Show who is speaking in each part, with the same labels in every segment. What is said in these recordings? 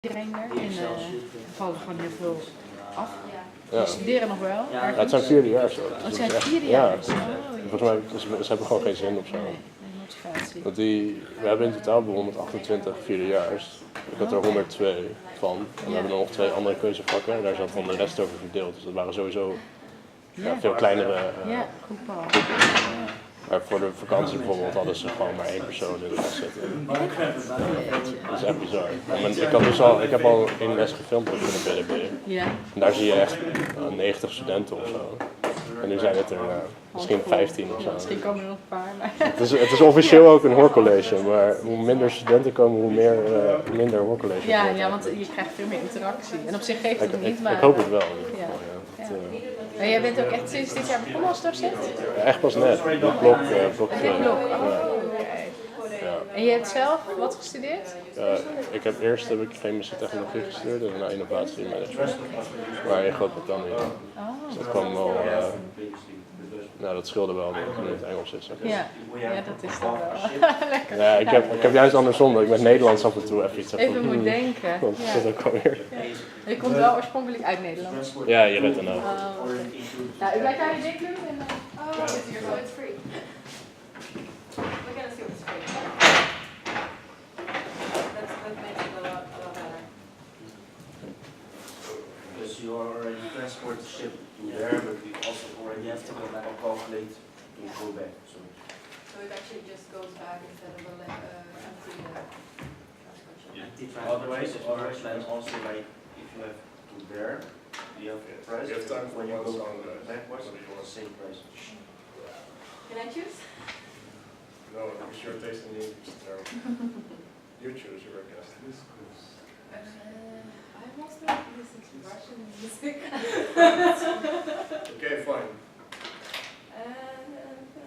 Speaker 1: iedereen er. En vallen gewoon heel veel af.
Speaker 2: Ja.
Speaker 1: Die studeren nog wel.
Speaker 2: Ja, het zijn vierdejaars ook.
Speaker 1: Het zijn vierdejaars.
Speaker 2: Ja, volgens mij, ze hebben gewoon geen zin of zo.
Speaker 1: Nee, motivatie.
Speaker 2: Want we hebben in totaal 128 vierdejaars. Ik had er 102 van. En we hebben nog 2 andere keuzevakken. En daar zat dan de rest over verdeeld. Dus dat waren sowieso veel kleinere
Speaker 1: groepen.
Speaker 2: Maar voor de vakantie bijvoorbeeld hadden ze gewoon maar 1 persoon in de les zitten. Dat is echt bizar. Ik heb al 1 les gefilmd op de BDB.
Speaker 1: Ja.
Speaker 2: En daar zie je echt 90 studenten of zo. En nu zijn het er misschien 15 of zo.
Speaker 1: Misschien komen er nog een paar. Maar...
Speaker 2: Het is officieel ook een hoorcollege, maar hoe minder studenten komen, hoe minder hoorcollege.
Speaker 1: Ja, want je krijgt veel meer interactie. En op zich geeft het niet, maar...
Speaker 2: Ik hoop het wel.
Speaker 1: Maar jij bent ook echt sinds dit jaar begonnen als docent?
Speaker 2: Echt pas net. Blok 2.
Speaker 1: En je hebt zelf wat gestudeerd?
Speaker 2: Eerst heb ik chemische technologie gestudeerd en daarna innovatiemanagement. Maar in Groot-Brittannië. Dus dat kwam wel... dat scheelde wel dat ik nu in het Engels zit.
Speaker 1: Ja, dat is toch wel lekker.
Speaker 2: Ja, ik heb juist andersom dat ik met Nederlands af en toe even
Speaker 1: moet denken.
Speaker 2: Dat is ook alweer.
Speaker 1: Je komt wel oorspronkelijk uit Nederland.
Speaker 2: Ja, je redt dan ook.
Speaker 1: Nou, u blijft aan je ding doen en... it's free. We're gonna see what's free. That makes it a lot better.
Speaker 3: Because you already transport the ship to there, but we also already have to calculate to go back. So
Speaker 1: it actually just goes back instead of empty
Speaker 3: transport. Otherwise, also like if you have to there, you have the price.
Speaker 2: You have time for
Speaker 3: when you
Speaker 2: one
Speaker 3: go
Speaker 2: song,
Speaker 3: backwards, the same price.
Speaker 1: Can I choose?
Speaker 2: No, because your taste in English is terrible. You choose your guest.
Speaker 1: I mostly listen to Russian music.
Speaker 2: Okay, fine.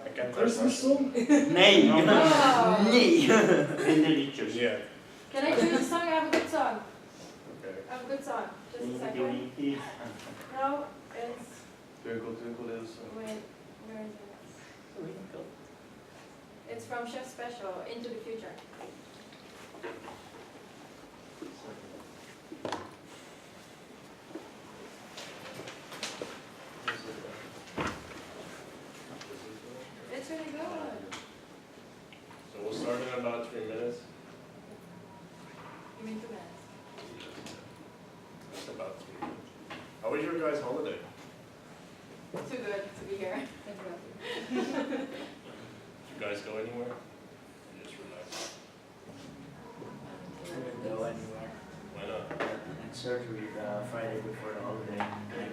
Speaker 2: I can't press
Speaker 3: song? Nee, nee. In de liedjes.
Speaker 2: Yeah.
Speaker 1: Can I choose a song? I have a good song.
Speaker 2: Okay.
Speaker 1: I have a good song. Just a second. No, it's...
Speaker 2: Twinkle, twinkle, little star.
Speaker 1: Wait, where is it? It's from Chef Special, Into the Future. It's really good.
Speaker 2: So we'll start in about 3 minutes.
Speaker 1: You mean 2 minutes?
Speaker 2: That's about 3 minutes. How was your guys' holiday?
Speaker 1: Too good to be here.
Speaker 2: Did you guys go anywhere? Or just relax?
Speaker 3: Couldn't go anywhere.
Speaker 2: Why not?
Speaker 3: I had surgery Friday before the holiday. I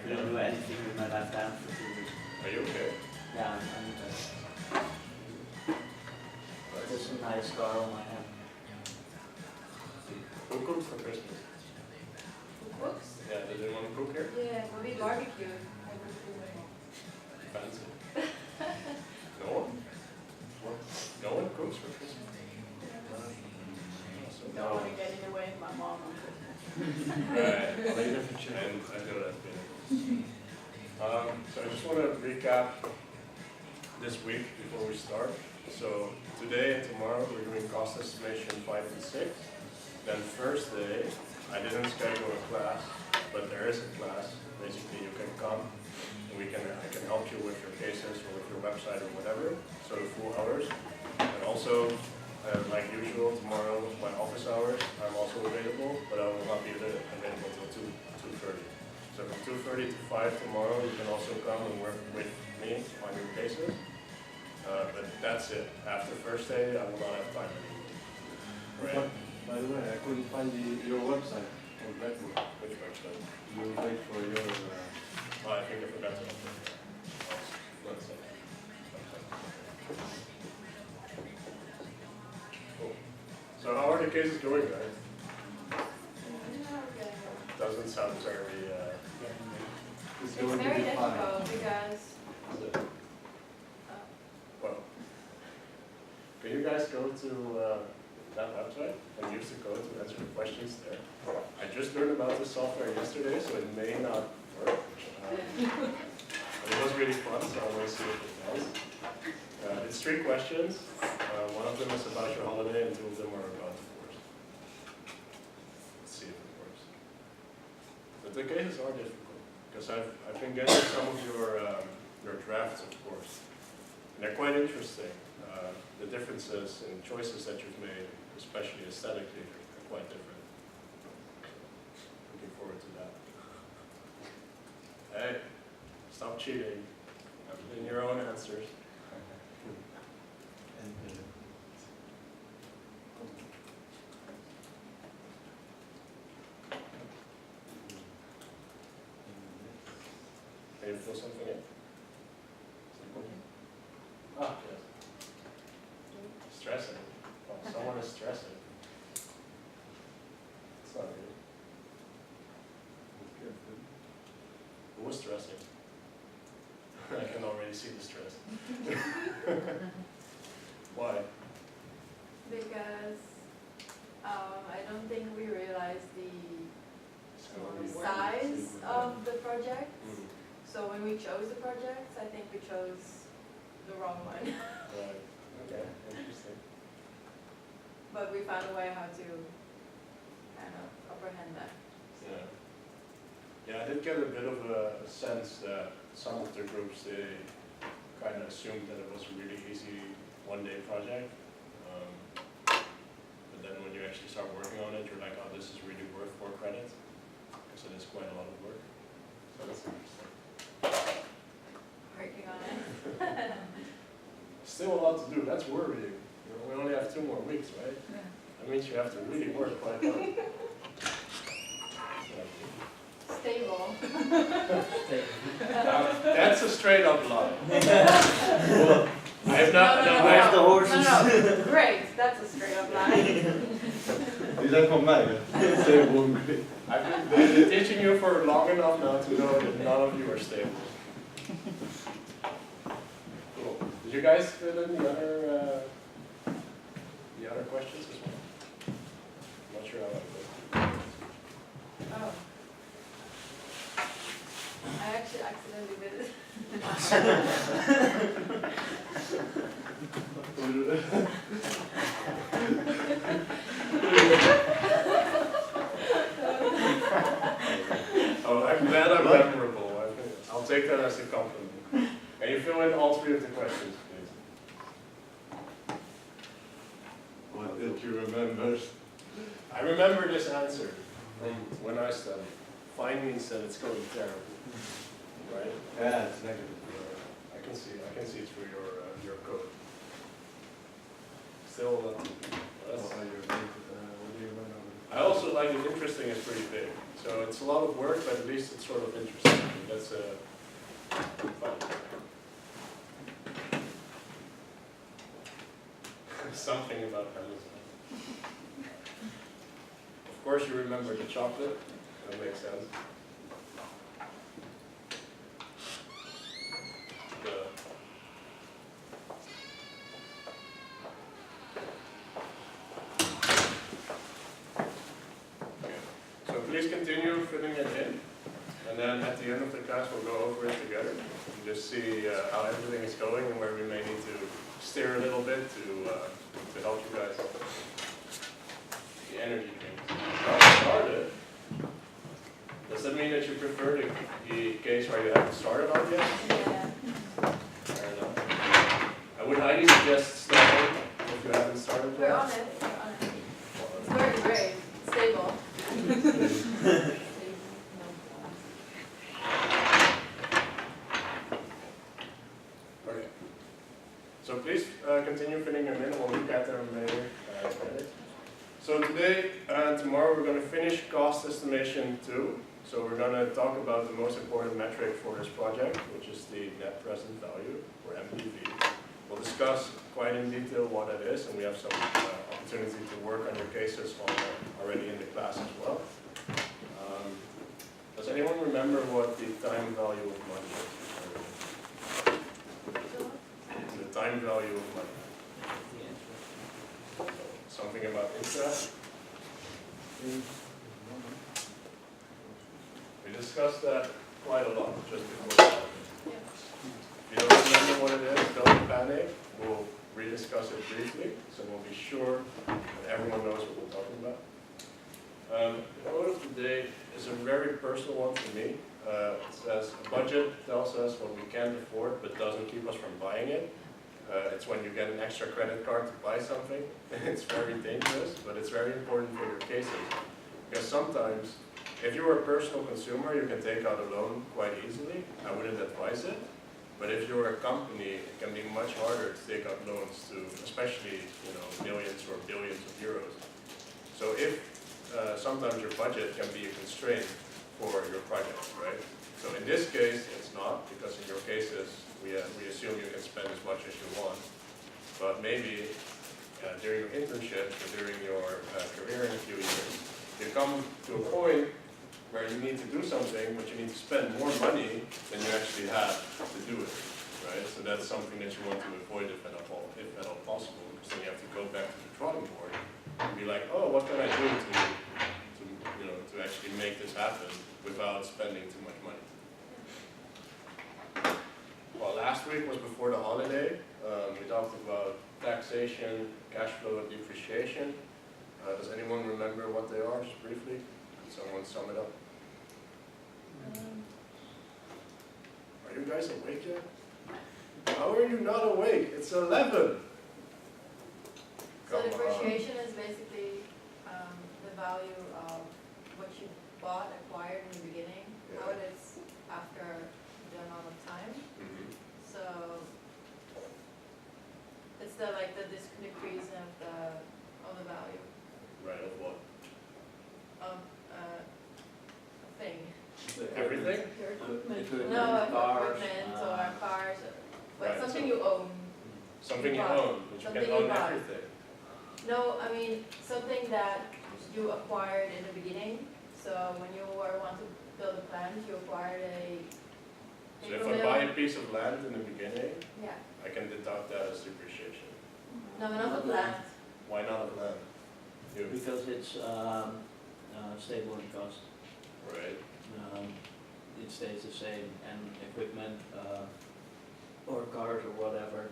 Speaker 3: couldn't do anything with my left hand for 2 weeks.
Speaker 2: Are you okay?
Speaker 3: Yeah, I'm okay. But there's a nice scar on my hand.
Speaker 2: Who cooks for Christmas?
Speaker 1: Books?
Speaker 2: Yeah, does anyone cook here?
Speaker 1: Yeah, we'll be barbecue.
Speaker 2: Fancy. No one? What? No one cooks for Christmas?
Speaker 1: Don't want to get in the way of my mom on Christmas.
Speaker 2: Right. And I know that feeling. So I just want to recap this week before we start. So today and tomorrow we're doing cost estimation 5 and 6. Then Thursday, I didn't schedule a class, but there is a class. Basically you can come and I can help you with your cases or with your website or whatever. So full hours. And also, like usual, tomorrow my office hours, I'm also available, but I will not be available until 2:30. So from 2:30 to 5 tomorrow, you can also come and work with me on your cases. But that's it. After Thursday, I will not have time anymore. Right?
Speaker 4: By the way, I couldn't find your website on Blackboard.
Speaker 2: Which website?
Speaker 4: You wait for your...
Speaker 2: Oh, I think I forgot to update it. Let's see. Cool. So how are the cases going, guys? Doesn't sound very...
Speaker 4: It's
Speaker 1: It's
Speaker 4: going to
Speaker 1: very
Speaker 4: be fine.
Speaker 1: difficult because...
Speaker 2: Well, can you guys go to that website and use the code to answer the questions there? I just learned about this software yesterday, so it may not work. But it was really fun, so I want to see if it does. It's 3 questions. One of them is about your holiday and 2 of them are about divorce. Let's see if it But the cases are difficult, because I've been getting some of your drafts, of course, and they're quite interesting. The differences in choices that you've made, especially aesthetically, are quite different. Looking forward to that. Hey, stop cheating. Put in your own answers. Can you fill something in? Ah, yes. Stressing. Oh, someone is stressing. It's not good. Who was stressing? I can already see the stress. Why?
Speaker 1: Because I don't think we realized the size of the project.
Speaker 2: Mm.
Speaker 1: So when we chose the projects, I think we chose the wrong one.
Speaker 2: Right. Okay. Interesting.
Speaker 1: But we found a way how to kind of comprehend that.
Speaker 2: Yeah. Yeah, I did get a bit of a sense that some of the groups, they kind of assumed that it was a really easy one-day project. But then when you actually start working on it, you're like, oh, this is really worth 4 credits. Because it is quite a lot of work. So that's interesting.
Speaker 1: Working on it.
Speaker 2: Still a lot to do, that's worrying. You know, we only have 2 more weeks, right? That means you have to really work quite hard.
Speaker 1: Stable.
Speaker 2: That's a straight up lie. I have not, no, I have,
Speaker 3: the horses.
Speaker 1: No, great, that's a straight up lie.
Speaker 4: Det där kom mig. Säg hon.
Speaker 2: I've been teaching you for long enough now to know that none of you are stable. Cool. Did you guys fill in the other questions as well? I'm not sure how that goes.
Speaker 1: Oh. I actually accidentally did it.
Speaker 2: Oh, I'm glad I'm memorable. I'll take that as a compliment. Can you fill in all 3 of the questions, please?
Speaker 4: What did you remember?
Speaker 2: I remember this answer from when I studied. Fine means that it's going terrible, right?
Speaker 4: Yeah, it's negative.
Speaker 2: I can see through your code. Still,
Speaker 4: What do you remember?
Speaker 2: I also like it. Interesting is pretty big, so it's a lot of work, but at least it's sort of interesting. That's fun. Something about Amazon. Of course, you remember the chocolate. That makes sense. So please continue filling it in, and then at the end of the class we'll go over it together and just see how everything is going and where we may need to steer a little bit to help you guys. The energy drink. Started. Does that mean that you prefer the case where you haven't started on yet?
Speaker 1: Yeah.
Speaker 2: Fair enough. I would highly suggest starting if you haven't started
Speaker 1: We're
Speaker 2: yet.
Speaker 1: on it. We're on it. It's very great. Stable.
Speaker 2: Okay. So please continue filling them in, and we'll look at them later. So today and tomorrow we're going to finish cost estimation 2. So we're going to talk about the most important metric for this project, which is the net present value, or NPV. We'll discuss quite in detail what that is, and we have some opportunity to work on your cases already in the class as well. Does anyone remember what the time value of money is? The time value of money. Something about interest? We discussed that quite a lot just before that. If you don't remember what it is, don't panic. We'll rediscuss it briefly, so we'll be sure that everyone knows what we're talking about. The quote of the day is is a very personal one for me. It says, a budget tells us what we can't afford but doesn't keep us from buying it. It's when you get an extra credit card to buy something. It's very dangerous, but it's very important for your cases. Because sometimes, if you're a personal consumer, you can take out a loan quite easily. I wouldn't advise it. But if you're a company, it can be much harder to take out loans to, especially, millions or billions of euros. So if sometimes your budget can be a constraint for your project, right? So in this case, it's not, because in your cases, we assume you can spend as much as you want. But maybe during your internship or during your career in a few years, you come to a point where you need to do something, but you need to spend more money than you actually have to do it, right? So that's something that you want to avoid if at all possible, because then you have to go back to the drawing board and be like, oh, what can I do to actually make this happen without spending too much money? Well, last week was before the holiday. We talked about taxation, cash flow, and depreciation. Does anyone remember what they are, just briefly? Can someone sum it up? Are you guys awake yet? How are you not awake? It's 11.
Speaker 1: So depreciation is basically the value of what you acquired in the beginning, how it is after the amount of time. So it's the decrease of the value
Speaker 2: Right, of what?
Speaker 1: of a thing.
Speaker 2: Everything?
Speaker 1: Your equipment.
Speaker 4: Equipment,
Speaker 1: No,
Speaker 4: cars,
Speaker 1: equipment or cars, but
Speaker 2: Right,
Speaker 1: something
Speaker 2: so-
Speaker 1: you own.
Speaker 2: Something you
Speaker 1: buy.
Speaker 2: own, but you
Speaker 1: Something
Speaker 2: can
Speaker 1: you
Speaker 2: own
Speaker 1: buy.
Speaker 2: everything.
Speaker 1: No, I mean, something that you acquired in the beginning. So when you want to build a plant, you acquired a
Speaker 2: So
Speaker 1: paper
Speaker 2: if I
Speaker 1: mill.
Speaker 2: buy a piece of land in the beginning,
Speaker 1: Yeah,
Speaker 2: I can deduct that as depreciation.
Speaker 1: no, not the plant.
Speaker 2: Why not of land? You,
Speaker 5: Because it's stable in cost.
Speaker 2: right?
Speaker 5: It stays the same, and equipment or cars or whatever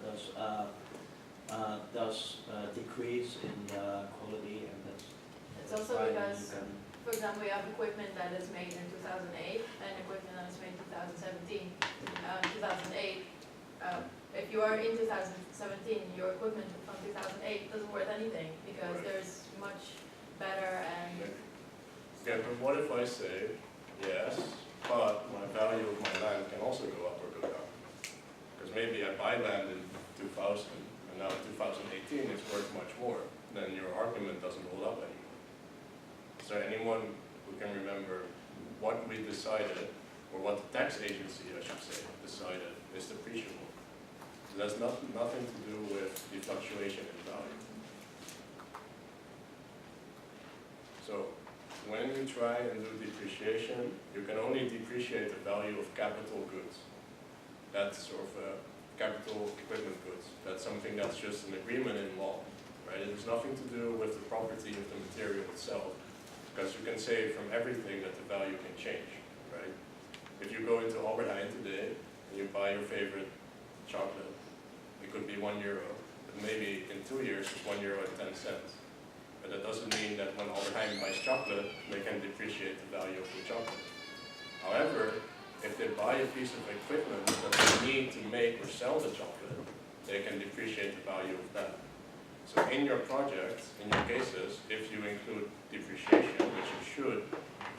Speaker 5: does decrease in quality, and that's
Speaker 1: It's also
Speaker 5: why
Speaker 1: because,
Speaker 5: you can.
Speaker 1: for example, you have equipment that is made in 2008 and equipment that is made in 2017. 2008, if you are in 2017, your equipment from 2008 doesn't worth anything because
Speaker 2: Right.
Speaker 1: there's much better and
Speaker 2: Okay, but what if I say, yes, but my value of my land can also go up or go down? Because maybe I buy land in 2000, and now in 2018 it's worth much more, then your argument doesn't hold up anymore. Is there anyone who can remember what we decided, or what the tax agency, I should say, decided is depreciable? So that's nothing to do with the fluctuation in value. So when you try and do depreciation, you can only depreciate the value of capital goods. That's sort of capital equipment goods. That's something that's just an agreement in law, right? It has nothing to do with the property of the material itself, because you can say from everything that the value can change, right? If you go into Albert Heijn today and you buy your favorite chocolate, it could be €1, but maybe in 2 years it's €1.10. But that doesn't mean that when Albert Heijn buys chocolate, they can depreciate the value of the chocolate. However, if they buy a piece of equipment that they need to make or sell the chocolate, they can depreciate the value of that. So in your project, in your cases, if you include depreciation, which you should,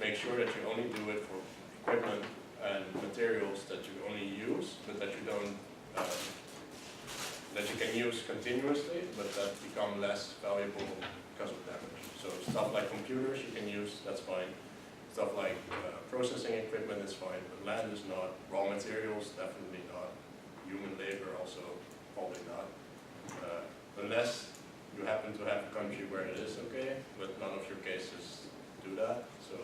Speaker 2: make sure that you only do it for equipment and materials that you only use, but that you don't, that you can use continuously, but that become less valuable because of damage. So stuff like computers you can use, that's fine. Stuff like processing equipment is fine, but land is not. Raw materials, definitely not. Human labor also, probably not. Unless you happen to have a country where it is okay, but none of your cases do that. So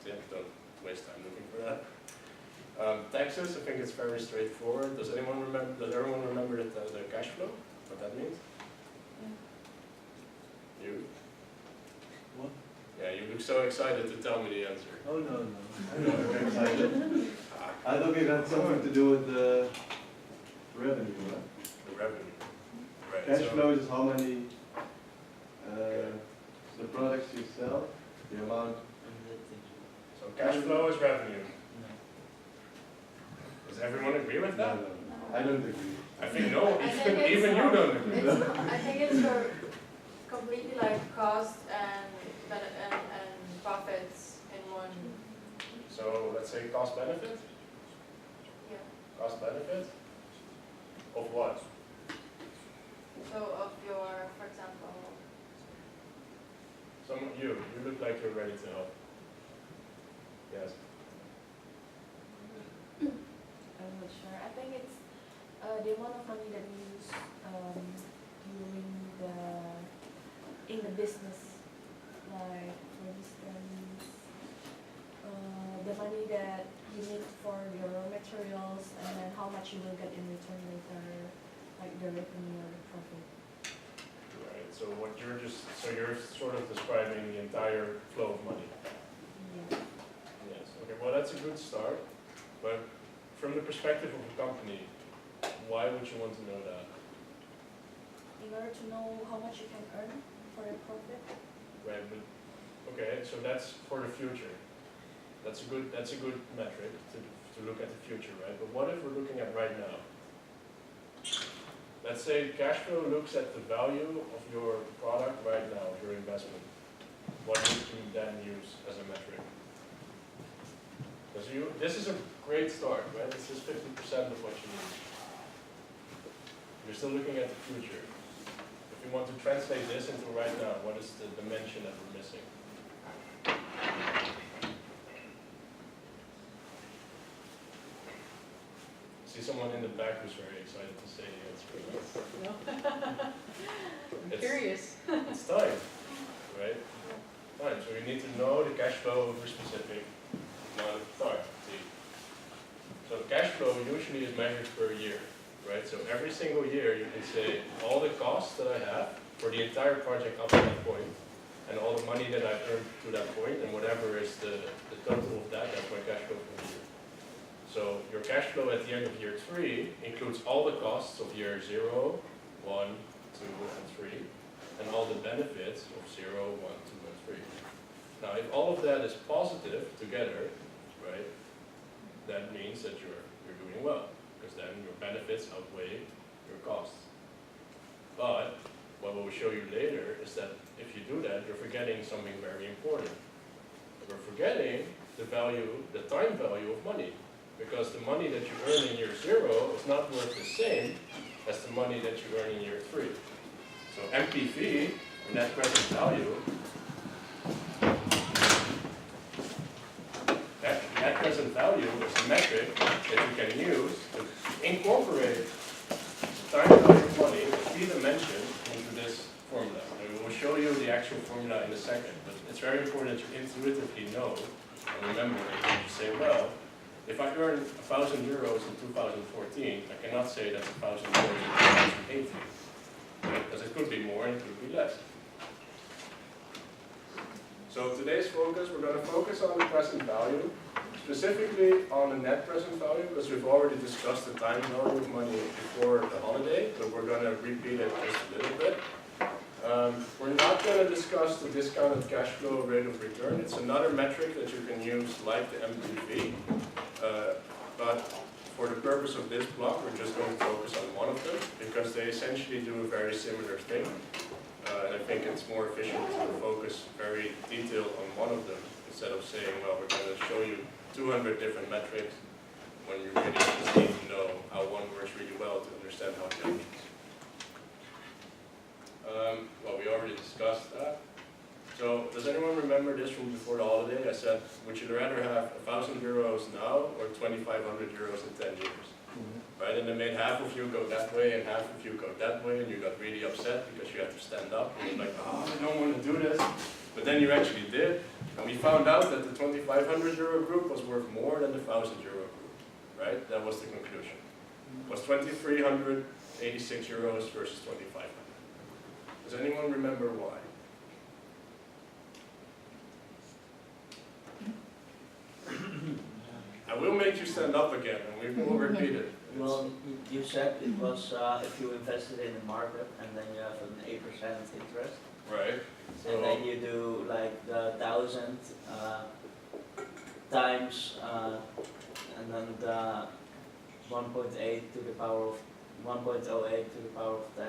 Speaker 2: yeah, don't waste time looking for that. Taxes, I think it's very straightforward. Does everyone remember the cash flow? What that means? You?
Speaker 4: What?
Speaker 2: Yeah, you look so excited to tell me the answer.
Speaker 4: Oh, no. I'm not excited.
Speaker 2: Ah,
Speaker 4: I thought it had something to do with the revenue, right?
Speaker 2: the revenue. Right.
Speaker 4: Cash
Speaker 2: so-
Speaker 4: flow is how many, the products you sell, the amount,
Speaker 2: So cash flow is revenue.
Speaker 5: No.
Speaker 2: Does everyone agree with that?
Speaker 4: No, I don't agree.
Speaker 2: I think no,
Speaker 1: I think it's-
Speaker 2: even you don't agree.
Speaker 1: I think it's your completely like cost and profits in one,
Speaker 2: So let's say cost benefit,
Speaker 1: yeah.
Speaker 2: cost benefit of what?
Speaker 1: So of your, for example,
Speaker 2: You look like you're ready to help. Yes.
Speaker 6: I'm not sure. I think it's the amount of money that we use during in the business. Like for instance, the money that you need for your raw materials, and then how much you will get in return later, like the revenue or the profit.
Speaker 2: Right, so you're sort of describing the entire flow of money.
Speaker 6: Yeah.
Speaker 2: Yes, okay, well, that's a good start, but from the perspective of a company, why would you want to know that?
Speaker 6: In order to know how much you can earn for your profit.
Speaker 2: Right, but, okay, so that's for the future. That's a good metric to look at the future, right? But what if we're looking at right now? Let's say cash flow looks at the value of your product right now, your investment. What would you then use as a metric? Because this is a great start, right? This is 50% of what you need. You're still looking at the future. If you want to translate this into right now, what is the dimension that we're missing? See someone in the back who's very excited to say the answer.
Speaker 7: I'm
Speaker 2: It's-
Speaker 7: curious.
Speaker 2: It's time, right? Time. So you need to know the cash flow over specific amount of time. See? So cash flow usually is measured per year, right? So every single year you can say all the costs that I have for the entire project up to that point, and all the money that I've earned to that point, and whatever is the total of that, that's my cash flow for the year. So your cash flow at the end of year 3 includes all the costs of year 0, 1, 2, and 3, and all the benefits of 0, 1, 2, and 3. Now, if all of that is positive together, right, that means that you're doing well, because then your benefits outweigh your costs. But what we'll show you later is that if you do that, you're forgetting something very important. We're forgetting the time value of money. Because the money that you earn in year 0 is not worth the same as the money that you earn in year 3. So NPV, net present value, that net present value is a metric that you can use to incorporate time value of money, the key dimension, into this formula. And we will show you the actual formula in a second, but it's very important that you intuitively know and remember it. You say, well, if I earn 1,000 euros in 2014, I cannot say that's 1,000 euros in 2018. Because it could be more and it could be less. So today's focus, we're going to focus on the present value, specifically on the net present value, because we've already discussed the time value of money before the holiday, but we're going to repeat it just a little bit. We're not going to discuss the discounted cash flow rate of return. It's another metric that you can use like the MPV. But for the purpose of this block, we're just going to focus on one of them because they essentially do a very similar thing. And I think it's more efficient to focus very detailed on one of them instead of saying, well, we're going to show you 200 different metrics when you really just need to know how one works really well to understand how the other works. Well, we already discussed that. So, does anyone remember this from before the holiday? I said, would you rather have 1,000 euros now or 2,500 euros in 10 years? Right, and then made half of you go that way and half of you go that way, and you got really upset because you had to stand up, and you're like, oh, I don't want to do this. But then you actually did, and we found out that the 2,500 euro group was worth more than the 1,000 euro group, right? That was the conclusion. It was 2,386 euros versus 2,500. Does anyone remember why? I will make you stand up again, and we will repeat it.
Speaker 5: Well, you said it was if you invested in the market and then you have an 8% interest,
Speaker 2: Right.
Speaker 5: and then you do like the 1,000 times, and then the 1.8 to the power of 1.08 to the power of 10.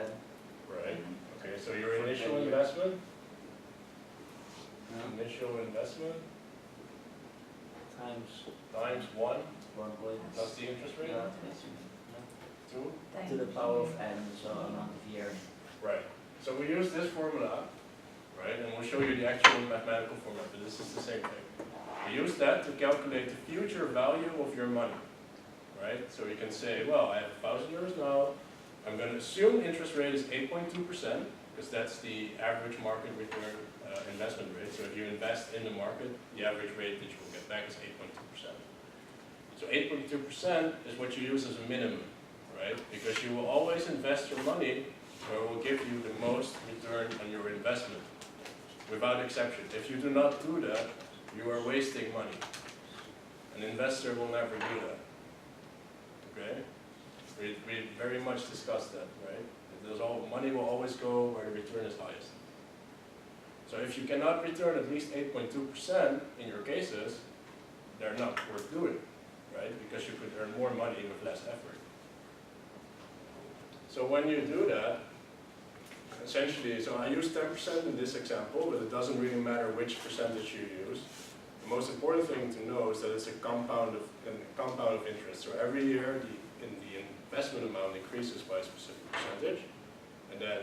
Speaker 2: Right, okay, so your initial investment,
Speaker 5: Times
Speaker 2: times 1
Speaker 5: 1 point.
Speaker 2: plus the interest rate,
Speaker 5: Yeah,
Speaker 2: 2.
Speaker 5: to the power of n, so amount of years.
Speaker 2: Right, so we use this formula, right, and we'll show you the actual mathematical formula, but this is the same thing. We use that to calculate the future value of your money, right? So you can say, well, I have 1,000 euros now, I'm going to assume interest rate is 8.2%, because that's the average market return investment rate. So if you invest in the market, the average rate that you will get back is 8.2%. So 8.2% is what you use as a minimum, right? Because you will always invest your money where it will give you the most return on your investment, without exception. If you do not do that, you are wasting money. An investor will never do that, okay? We very much discussed that, right? Money will always go where the return is highest. So if you cannot return at least 8.2% in your cases, they're not worth doing, right? Because you could earn more money with less effort. So when you do that, essentially, so I use 10% in this example, but it doesn't really matter which percentage you use. The most important thing to know is that it's a compound of interest. So every year, the investment amount increases by a specific percentage, and then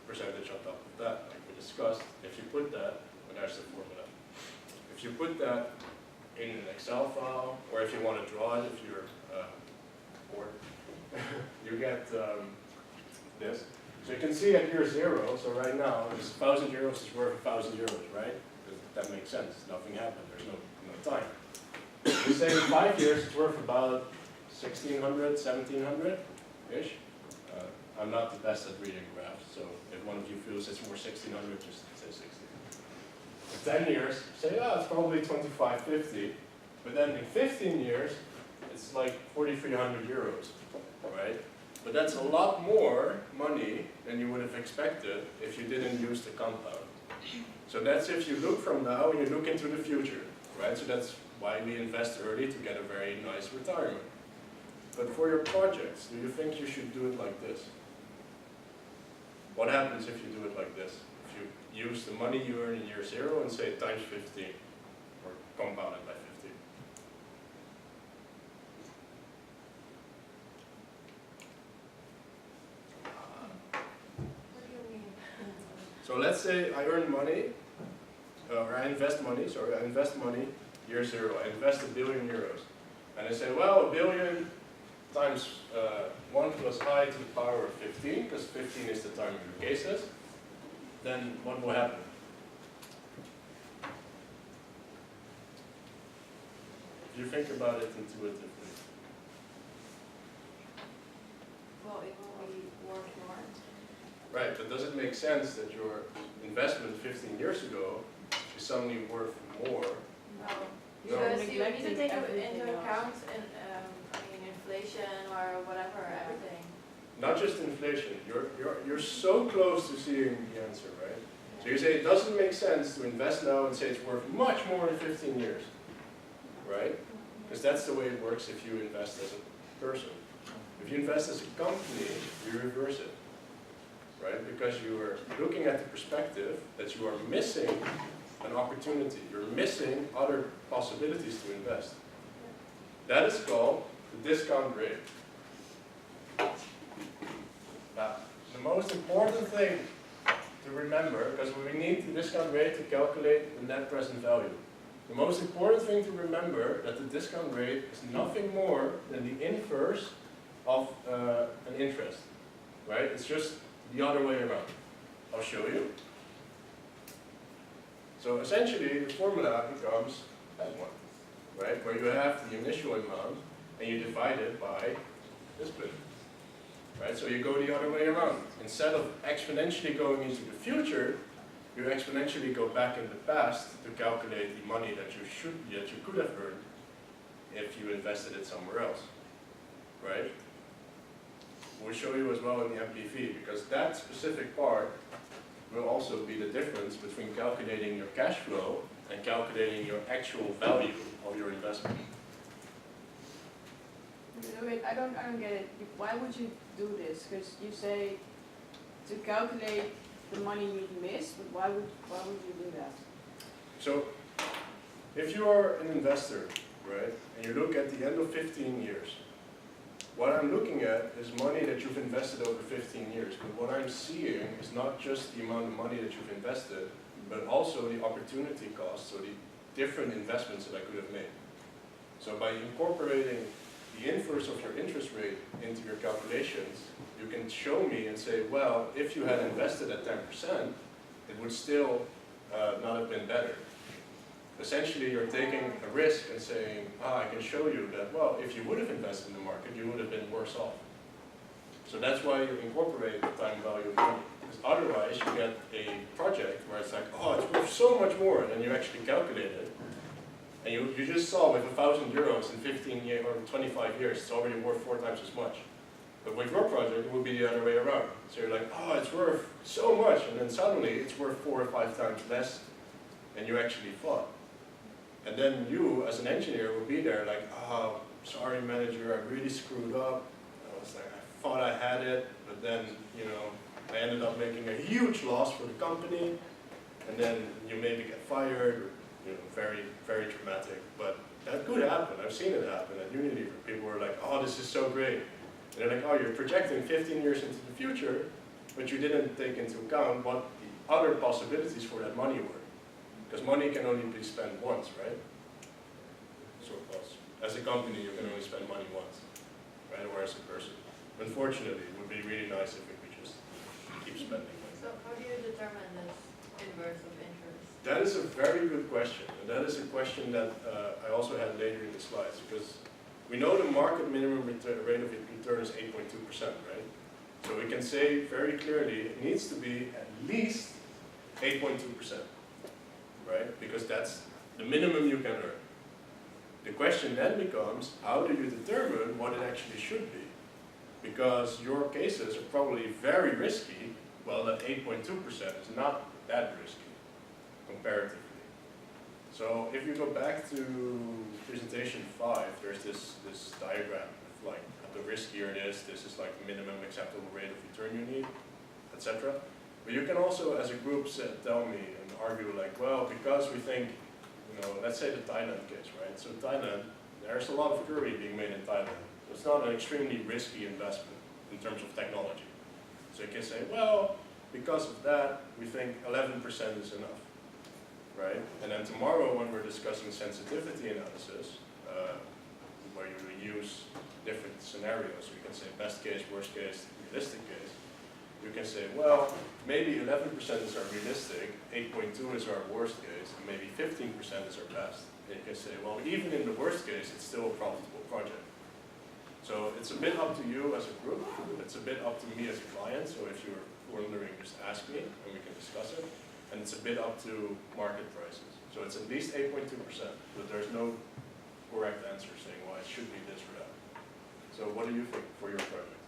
Speaker 2: percentage on top of that, like we discussed. If you put that, well, there's the formula. If you put that in an Excel file, or if you want to draw it, if you're bored, you get this. So you can see at year 0, so right now, this 1,000 euros is worth 1,000 euros, right? That makes sense. Nothing happened. There's no time. We say in 5 years, it's worth about 1,600, 1,700-ish. I'm not the best at reading graphs, so if one of you feels it's more 1,600, just say 16. In 10 years, say, it's probably 2,550. But then in 15 years, it's like 4,300 euros, right? But that's a lot more money than you would have expected if you didn't use the compound. So that's if you look from now and you look into the future, right? So that's why we invest early, to get a very nice retirement. But for your projects, do you think you should do it like this? What happens if you do it like this? If you use the money you earn in year 0 and say times 15, or compound it by 15.
Speaker 1: What do you mean?
Speaker 2: So let's say I earn money, or I invest money, year 0, I invest €1 billion. And I say, well, 1 billion times 1 plus I to the power of 15, because 15 is the time of your cases, then what will happen? If you think about it intuitively.
Speaker 1: Well, it will be worth more.
Speaker 2: Right, but does it make sense that your investment 15 years ago is suddenly worth more?
Speaker 1: No.
Speaker 2: No.
Speaker 1: Because you need to take
Speaker 6: Everything
Speaker 1: into
Speaker 6: else.
Speaker 1: account inflation or whatever, everything.
Speaker 2: Not just inflation, you're so close to seeing the answer, right? So you say it doesn't make sense to invest now and say it's worth much more in 15 years, right? Because that's the way it works if you invest as a person. If you invest as a company, you reverse it, right? Because you are looking at the perspective that you are missing an opportunity. You're missing other possibilities to invest. That is called the discount rate. Now, the most important thing to remember, because we need the discount rate to calculate the net present value. The most important thing to remember that the discount rate is nothing more than the inverse of an interest, right? It's just the other way around. I'll show you. So essentially, the formula becomes that one, right? Where you have the initial amount and you divide it by this bit, right? So you go the other way around. Instead of exponentially going into the future, you exponentially go back in the past to calculate the money that you could have earned if you invested it somewhere else, right? We'll show you as well in the MPV, because that specific part will also be the difference between calculating your cash flow and calculating your actual value of your investment.
Speaker 7: Wait, I don't get it. Why would you do this? Because you say to calculate the money you'd miss, but why would you do that?
Speaker 2: So, if you are an investor, right, and you look at the end of 15 years, what I'm looking at is money that you've invested over 15 years, but what I'm seeing is not just the amount of money that you've invested, but also the opportunity costs, so the different investments that I could have made. So by incorporating the inverse of your interest rate into your calculations, you can show me and say, well, if you had invested at 10%, it would still not have been better. Essentially, you're taking a risk and saying, I can show you that, well, if you would have invested in the market, you would have been worse off. So that's why you incorporate the time value of money. Because otherwise, you get a project where it's like, it's worth so much more than you actually calculated. And you just saw with 1,000 euros in 15 years or 25 years, it's already worth 4 times as much. But with your project, it would be the other way around. So you're like, it's worth so much, and then suddenly it's worth 4 or 5 times less than you actually thought. And then you, as an engineer, will be there like, sorry manager, I really screwed up. I was like, I thought I had it, but then, I ended up making a huge loss for the company, and then you maybe get fired, or, very, very dramatic. But that could happen. I've seen it happen at Unilever. People were like, this is so great. And they're like, you're projecting 15 years into the future, but you didn't take into account what the other possibilities for that money were. Because money can only be spent once, right? Surplus. As a company, you can only spend money once, right? Or as a person. Unfortunately, it would be really nice if we could just keep spending money.
Speaker 1: So how do you determine this inverse of interest?
Speaker 2: That is a very good question. And that is a question that I also had later in the slides. Because we know the market minimum rate of return is 8.2%, right? So we can say very clearly it needs to be at least 8.2%. Right? Because that's the minimum you can earn. The question then becomes, how do you determine what it actually should be? Because your cases are probably very risky, well that 8.2% is not that risky, comparatively. So if you go back to presentation 5, there's this diagram of like, the riskier it is, this is like the minimum acceptable rate of return you need, etc. But you can also, as a group, tell me and argue like, well, because we think, let's say the Thailand case, right? So Thailand, there's a lot of curry being made in Thailand. So it's not an extremely risky investment in terms of technology. So you can say, well, because of that, we think 11% is enough, right? And then tomorrow, when we're discussing sensitivity analysis, where you use different scenarios, we can say best case, worst case, realistic case. You can say, well, maybe 11% is our realistic, 8.2 is our worst case, and maybe 15% is our best. And you can say, well, even in the worst case, it's still a profitable project. So it's a bit up to you as a group, it's a bit up to me as a client, so if you're wondering, just ask me, and we can discuss it. And it's a bit up to market prices. So it's at least 8.2%, but there's no correct answer saying, well, it should be this or that. So what do you think for your project?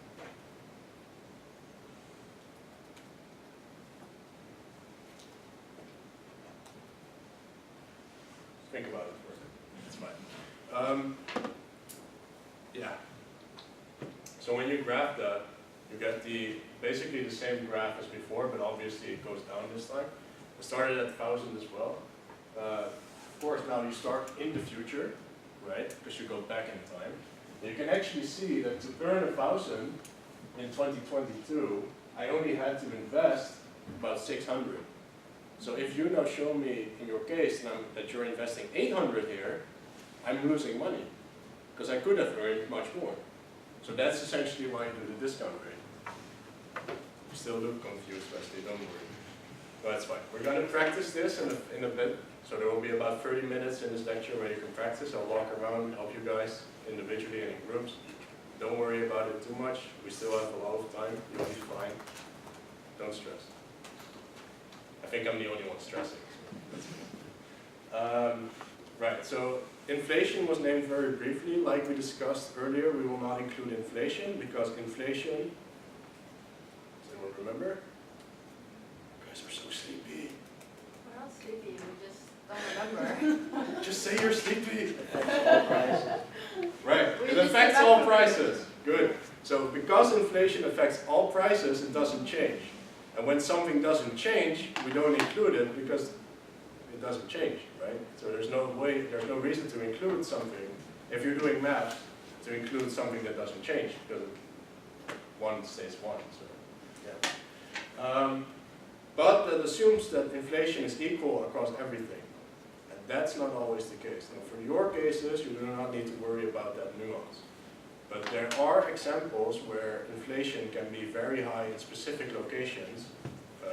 Speaker 2: Think about it for a second. It's fine. Yeah. So when you graph that, you get basically the same graph as before, but obviously it goes down this time. It started at 1,000 as well. Of course, now you start in the future, right? Because you go back in time. And you can actually see that to earn 1,000 in 2022, I only had to invest about 600. So if you now show me in your case that you're investing 800 here, I'm losing money because I could have earned much more. So that's essentially why you do the discount rate. You still look confused, Wesley, don't worry. But that's fine. We're going to practice this in a bit. So there will be about 30 minutes in this lecture where you can practice. I'll walk around, help you guys individually and in groups. Don't worry about it too much. We still have a lot of time. You'll be fine. Don't stress. I think I'm the only one stressing. Right, so inflation was named very briefly. Like we discussed earlier, we will not include inflation because inflation, does anyone remember? You guys are so sleepy.
Speaker 1: We're not sleepy, we just don't remember.
Speaker 2: speak.
Speaker 5: All prices.
Speaker 2: Right,
Speaker 1: We
Speaker 2: it
Speaker 1: just
Speaker 2: affects
Speaker 1: came back
Speaker 2: all
Speaker 1: from-
Speaker 2: prices. Good. So because inflation affects all prices, it doesn't change. And when something doesn't change, we don't include it because it doesn't change, right? So there's no reason to include something, if you're doing math, to include something that doesn't change, because one stays one, so, yeah. But that assumes that inflation is equal across everything. And that's not always the case. Now, for your cases, you do not need to worry about that nuance. But there are examples where inflation can be very high in specific locations,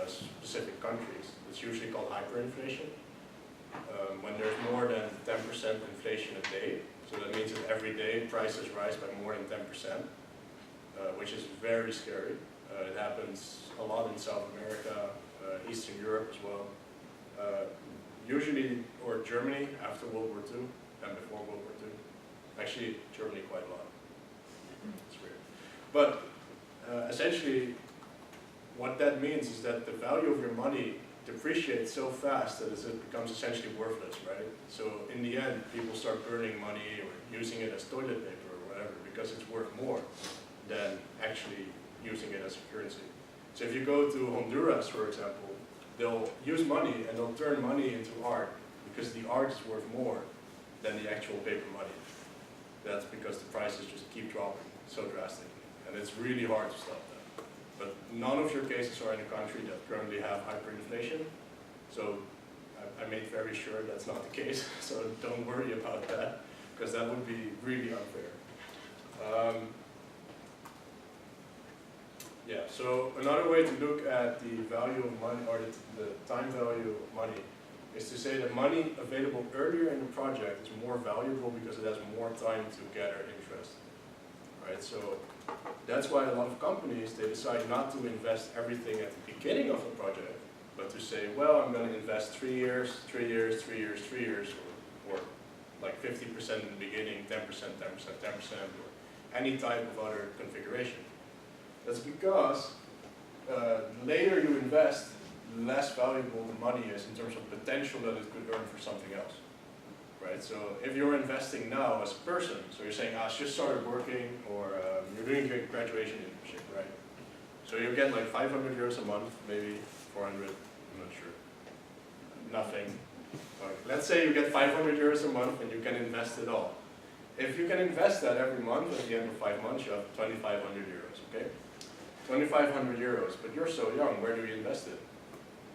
Speaker 2: specific countries. It's usually called hyperinflation. When there's more than 10% inflation a day, so that means that every day prices rise by more than 10%, which is very scary. It happens a lot in South America, Eastern Europe as well. Usually, or Germany after World War II and before World War II. Actually, Germany quite a lot. It's weird. But essentially, what that means is that the value of your money depreciates so fast that it becomes essentially worthless, right? So in the end, people start burning money or using it as toilet paper or whatever because it's worth more than actually using it as a currency. So if you go to Honduras, for example, they'll use money and they'll turn money into art because the art is worth more than the actual paper money. That's because the prices just keep dropping so drastically, and it's really hard to stop that. But none of your cases are in a country that currently have hyperinflation, so I made very sure that's not the case, so don't worry about that, because that would be really unfair. Yeah, so another way to look at the value of money, or the time value of money, is to say that money available earlier in the project is more valuable because it has more time to gather interest. Right? So that's why a lot of companies, they decide not to invest everything at the beginning of a project, but to say, well, I'm going to invest 3 years, 3 years, 3 years, 3 years, or like 50% in the beginning, 10%, 10%, 10%, or any type of other configuration. That's because later you invest, less valuable the money is in terms of potential that it could earn for something else. Right? So if you're investing now as a person, so you're saying, I just started working, or you're doing your graduation internship, right? So you get like 500 euros a month, maybe 400, I'm not sure. Nothing. Right. Let's say you get 500 euros a month and you can invest it all. If you can invest that every month, at the end of 5 months, you have 2,500 euros, okay? 2,500 euros, but you're so young, where do you invest it?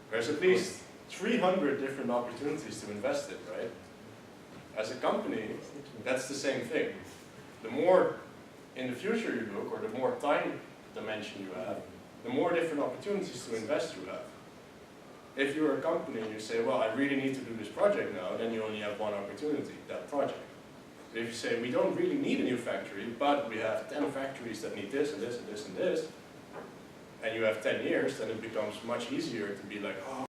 Speaker 2: There's at least 300 different opportunities to invest it, right? As a company, that's the same thing. The more in the future you look, or the more time dimension you have, the more different opportunities to invest you have. If you're a company and you say, well, I really need to do this project now, then you only have one opportunity, that project. But if you say, we don't really need a new factory, but we have 10 factories that need this and this and this and this, and you have 10 years, then it becomes much easier to be like, oh,